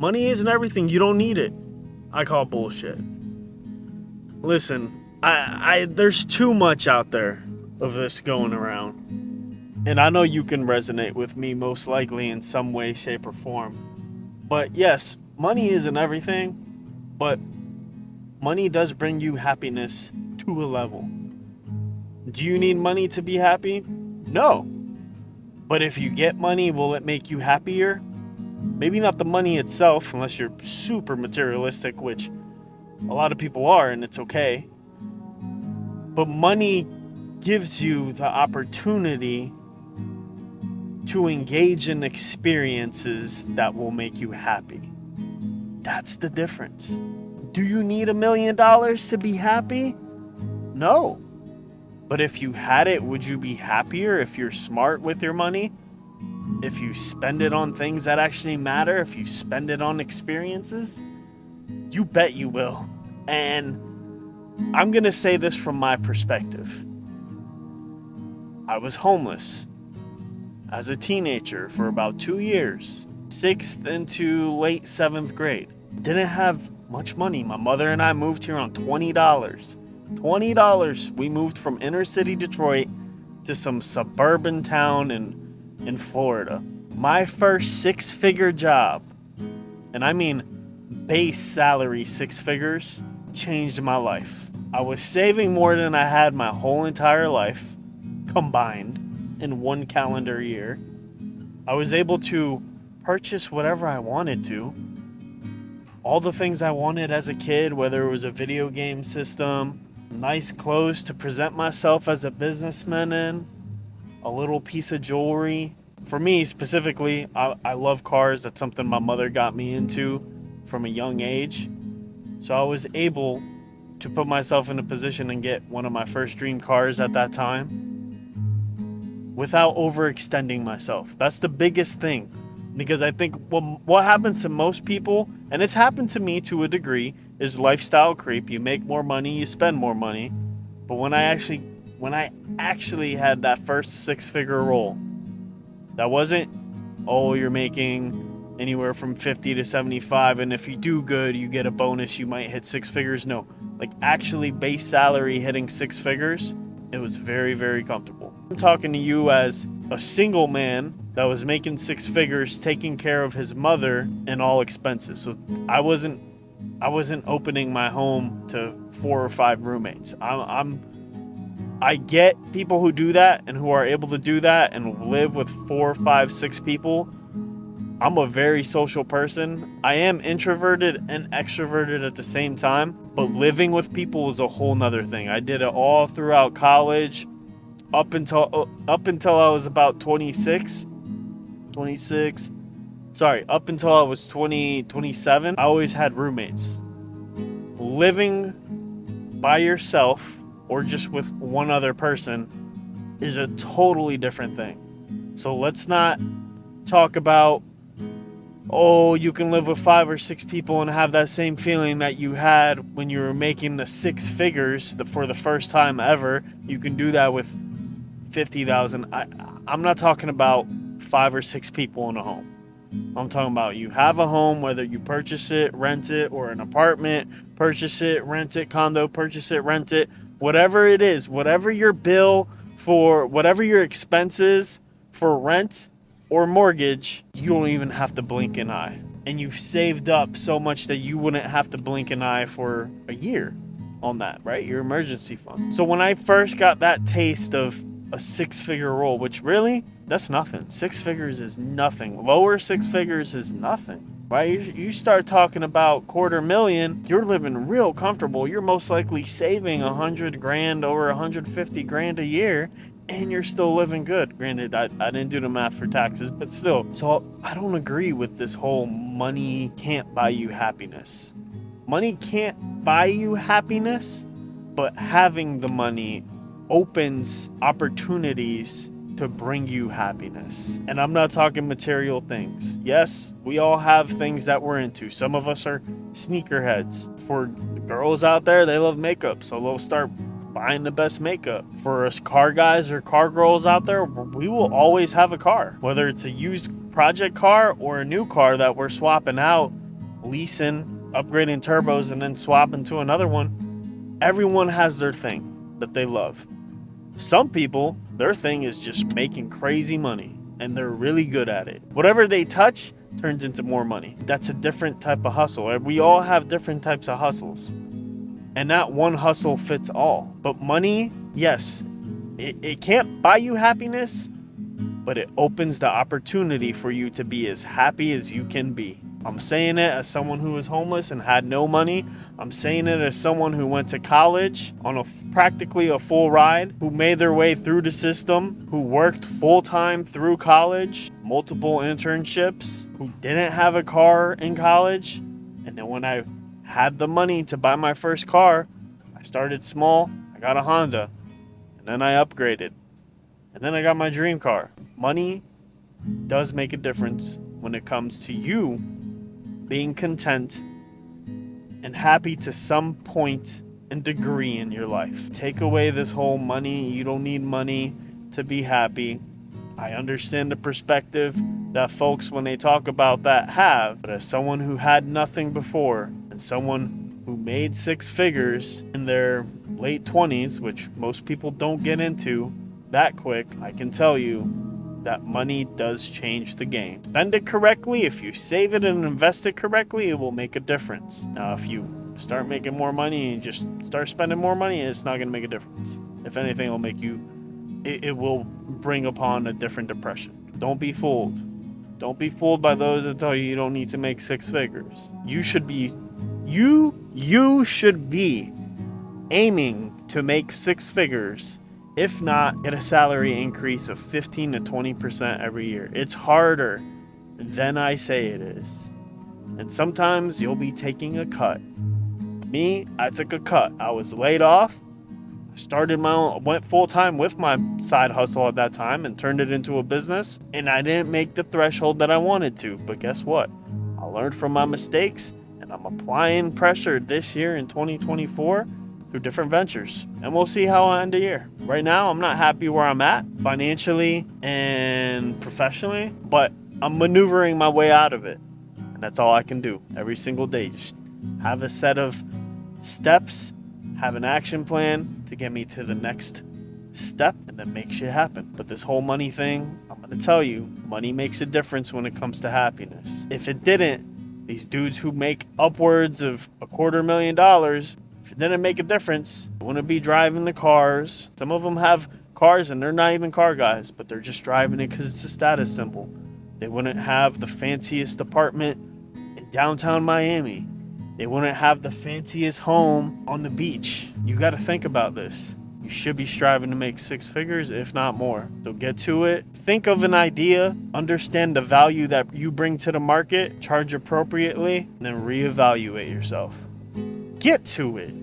Money isn't everything. You don't need it. I call bullshit. Listen, there's too much out there of this going around. And I know you can resonate with me most likely in some way, shape, or form. But yes, money isn't everything, but money does bring you happiness to a level. Do you need money to be happy? No. But if you get money, will it make you happier? Maybe not the money itself, unless you're super materialistic, which a lot of people are, and it's okay. But money gives you the opportunity to engage in experiences that will make you happy. That's the difference. Do you need $1 million to be happy? No. But if you had it, would you be happier if you're smart with your money? If you spend it on things that actually matter? If you spend it on experiences? You bet you will. And I'm going to say this from my perspective. I was homeless as a teenager for about 2 years, 6th into late 7th grade. Didn't have much money. My mother and I moved here on $20. $20. We moved from inner city Detroit to some suburban town in Florida. My first six-figure job, and I mean base salary 6 figures, changed my life. I was saving more than I had my whole entire life combined in 1 calendar year. I was able to purchase whatever I wanted to. All the things I wanted as a kid, whether it was a video game system, nice clothes to present myself as a businessman in, a little piece of jewelry. For me specifically, I love cars. That's something my mother got me into from a young age. So I was able to put myself in a position and get one of my first dream cars at that time without overextending myself. That's the biggest thing. Because I think what happens to most people, and it's happened to me to a degree, is lifestyle creep. You make more money, you spend more money. But when I actually had that first 6-figure role, that wasn't, oh, you're making anywhere from 50 to 75, and if you do good, you get a bonus, you might hit 6 figures. No, like actually base salary hitting 6 figures, it was very, very comfortable. I'm talking to you as a single man that was making 6 figures, taking care of his mother and all expenses. So I wasn't opening my home to 4 or 5 roommates. I get people who do that and who are able to do that and live with 4, 5, 6 people. I'm a very social person. I am introverted and extroverted at the same time, but living with people is a whole nother thing. I did it all throughout college, up until I was about 26. Up until I was 27, I always had roommates. Living by yourself or just with one other person is a totally different thing. So let's not talk about, oh, you can live with 5 or 6 people and have that same feeling that you had when you were making the 6 figures for the first time ever. You can do that with 50,000. I'm not talking about 5 or 6 people in a home. I'm talking about you have a home, whether you purchase it, rent it, or an apartment, purchase it, rent it, condo, purchase it, rent it, whatever it is, whatever your bill for, whatever your expenses for rent or mortgage, you don't even have to blink an eye. And you've saved up so much that you wouldn't have to blink an eye for a year on that, right? Your emergency fund. So when I first got that taste of a 6-figure role, which really, that's nothing. 6 figures is nothing. Lower 6 figures is nothing, right? You start talking about $250,000, you're living real comfortable. You're most likely saving $100,000, over $150,000 a year, and you're still living good. Granted, I didn't do the math for taxes, but still. So I don't agree with this whole money can't buy you happiness. Money can't buy you happiness, but having the money opens opportunities to bring you happiness. And I'm not talking material things. Yes, we all have things that we're into. Some of us are sneakerheads. For the girls out there, they love makeup, so they'll start buying the best makeup. For us car guys or car girls out there, we will always have a car. Whether it's a used project car or a new car that we're swapping out leasing, upgrading turbos, and then swapping to another one. Everyone has their thing that they love. Some people, their thing is just making crazy money, and they're really good at it. Whatever they touch turns into more money. That's a different type of hustle. We all have different types of hustles. And not one hustle fits all. But money, yes, it can't buy you happiness, but it opens the opportunity for you to be as happy as you can be. I'm saying it as someone who was homeless and had no money. I'm saying it as someone who went to college on practically a full ride, who made their way through the system, who worked full-time through college, multiple internships, who didn't have a car in college. And then when I had the money to buy my first car, I started small, I got a Honda, and then I upgraded. And then I got my dream car. Money does make a difference when it comes to you being content and happy to some point and degree in your life. Take away this whole money, you don't need money to be happy. I understand the perspective that folks, when they talk about that, have. But as someone who had nothing before, and someone who made six figures in their late 20s, which most people don't get into that quick, I can tell you that money does change the game. Spend it correctly. If you save it and invest it correctly, it will make a difference. Now, if you start making more money and just start spending more money, it's not going to make a difference. If anything, it will bring upon a different depression. Don't be fooled. Don't be fooled by those that tell you you don't need to make six figures. You should be aiming to make six figures. If not, get a salary increase of 15 to 20% every year. It's harder than I say it is. And sometimes you'll be taking a cut. Me, I took a cut. I was laid off. I went full-time with my side hustle at that time and turned it into a business. And I didn't make the threshold that I wanted to. But guess what? I learned from my mistakes, and I'm applying pressure this year in 2024 through different ventures, and we'll see how I end the year. Right now, I'm not happy where I'm at financially and professionally, but I'm maneuvering my way out of it, and that's all I can do every single day. Just have a set of steps, have an action plan to get me to the next step, and then make shit happen. But this whole money thing, I'm gonna tell you, money makes a difference when it comes to happiness. If it didn't, these dudes who make upwards of $250,000, if it didn't make a difference, they wouldn't be driving the cars. Some of them have cars and they're not even car guys, but they're just driving it because it's a status symbol. They wouldn't have the fanciest apartment in downtown Miami. They wouldn't have the fanciest home on the beach. You got to think about this. You should be striving to make six figures, if not more. So get to it. Think of an idea, understand the value that you bring to the market, charge appropriately, and then reevaluate yourself. Get to it.